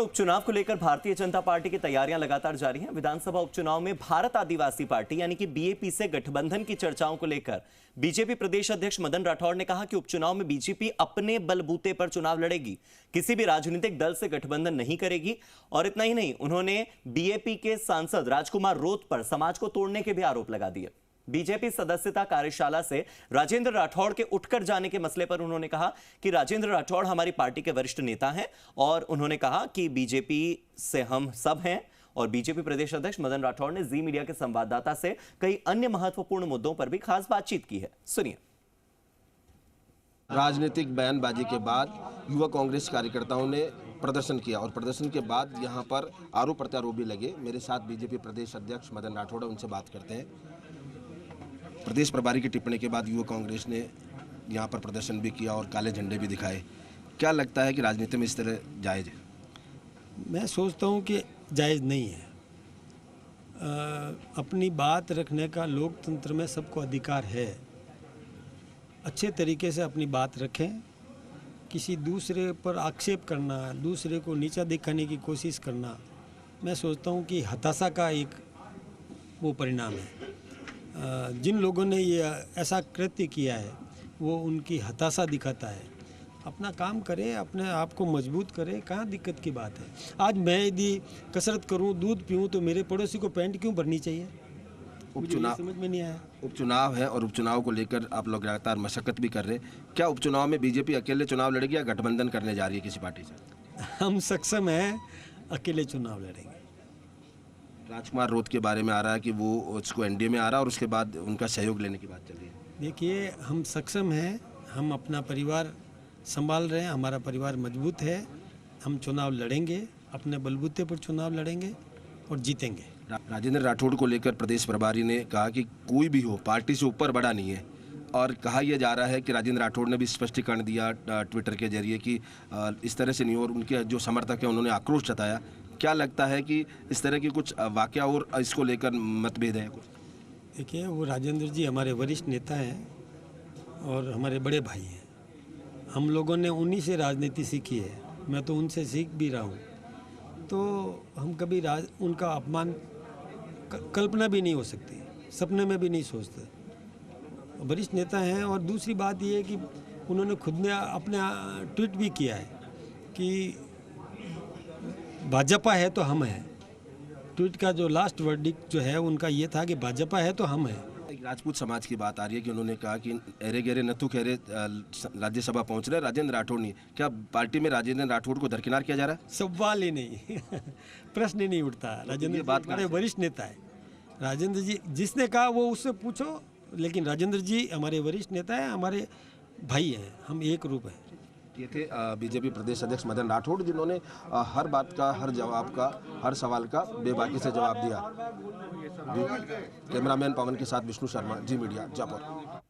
उपचुनाव को लेकर भारतीय जनता पार्टी की तैयारियां लगातार जारी हैं। विधानसभा उपचुनाव में भारत आदिवासी पार्टी यानी कि बीएपी से गठबंधन की चर्चाओं को लेकर बीजेपी प्रदेश अध्यक्ष मदन राठौड़ ने कहा कि उपचुनाव में बीजेपी अपने बलबूते पर चुनाव लड़ेगी, किसी भी राजनीतिक दल से गठबंधन नहीं करेगी। और इतना ही नहीं, उन्होंने बीएपी के सांसद राजकुमार रोत पर समाज को तोड़ने के भी आरोप लगा दिए। बीजेपी सदस्यता कार्यशाला से राजेंद्र राठौड़ के उठकर जाने के मसले पर उन्होंने कहा कि राजेंद्र राठौड़ हमारी पार्टी के वरिष्ठ नेता हैं और उन्होंने कहा कि बीजेपी से हम सब हैं। और बीजेपी प्रदेश अध्यक्ष मदन राठौड़ ने जी मीडिया के संवाददाता से कई अन्य महत्वपूर्ण मुद्दों पर भी खास बातचीत की है। सुनिए। राजनीतिक बयानबाजी के बाद युवा कांग्रेस कार्यकर्ताओं ने प्रदर्शन किया और प्रदर्शन के बाद यहां पर आरोप प्रत्यारोप भी लगे। मेरे साथ बीजेपी प्रदेश अध्यक्ष मदन राठौड़, उनसे बात करते हैं। प्रदेश प्रभारी की टिप्पणी के बाद युवा कांग्रेस ने यहाँ पर प्रदर्शन भी किया और काले झंडे भी दिखाए। क्या लगता है कि राजनीति में इस तरह जायज़ है? मैं सोचता हूँ कि जायज़ नहीं है। अपनी बात रखने का लोकतंत्र में सबको अधिकार है। अच्छे तरीके से अपनी बात रखें। किसी दूसरे पर आक्षेप करना, दूसरे को नीचा दिखाने की कोशिश करना, मैं सोचता हूँ कि हताशा का एक वो परिणाम है। जिन लोगों ने ये ऐसा कृत्य किया है वो उनकी हताशा दिखाता है। अपना काम करें, अपने आप को मजबूत करें, कहाँ दिक्कत की बात है। आज मैं यदि कसरत करूं, दूध पीऊं तो मेरे पड़ोसी को पैंट क्यों भरनी चाहिए? उपचुनाव समझ में नहीं आया। उपचुनाव है और उपचुनाव को लेकर आप लोग लगातार मशक्कत भी कर रहे हैं। क्या उपचुनाव में बीजेपी अकेले चुनाव लड़ेगी या गठबंधन करने जा रही है किसी पार्टी से? हम सक्षम हैं, अकेले चुनाव लड़ेंगे। राजकुमार रोत के बारे में आ रहा है कि वो उसको एनडीए में आ रहा है और उसके बाद उनका सहयोग लेने की बात चल रही है। देखिए, हम सक्षम हैं, हम अपना परिवार संभाल रहे हैं, हमारा परिवार मजबूत है। हम चुनाव लड़ेंगे, अपने बलबूते पर चुनाव लड़ेंगे और जीतेंगे। राजेंद्र राठौड़ को लेकर प्रदेश प्रभारी ने कहा कि कोई भी हो पार्टी से ऊपर बड़ा नहीं है और कहा यह जा रहा है कि राजेंद्र राठौड़ ने भी स्पष्टीकरण दिया ट्विटर के जरिए कि इस तरह से नहीं, और उनके जो समर्थक हैं उन्होंने आक्रोश जताया। क्या लगता है कि इस तरह की कुछ वाकया और इसको लेकर मतभेद है कुछ? देखिए, वो राजेंद्र जी हमारे वरिष्ठ नेता हैं और हमारे बड़े भाई हैं। हम लोगों ने उन्हीं से राजनीति सीखी है, मैं तो उनसे सीख भी रहा हूँ। तो हम कभी उनका अपमान कल्पना भी नहीं हो सकती, सपने में भी नहीं सोचते। वरिष्ठ नेता हैं। और दूसरी बात ये है कि उन्होंने खुद ने अपने ट्वीट भी किया है कि भाजपा है तो हम हैं। ट्वीट का जो लास्ट वर्डिक्ट जो है उनका ये था कि भाजपा है तो हम हैं। राजपूत समाज की बात आ रही है कि उन्होंने कहा कि एरे गेरे नथु खेरे राज्यसभा पहुंच रहे राजेंद्र राठौड़ नहीं। क्या पार्टी में राजेंद्र राठौड़ को दरकिनार किया जा रहा है? सवाल ही नहीं प्रश्न ही नहीं उठता। राजेंद्र जी हमारे वरिष्ठ नेता है। राजेंद्र जी जिसने कहा वो उससे पूछो, लेकिन राजेंद्र जी हमारे वरिष्ठ नेता है, हमारे भाई हैं, हम एक रूप हैं। ये थे बीजेपी प्रदेश अध्यक्ष मदन राठौड़, जिन्होंने हर बात का, हर जवाब का, हर सवाल का बेबाकी से जवाब दिया। कैमरामैन पवन के साथ विष्णु शर्मा, जी मीडिया, जयपुर।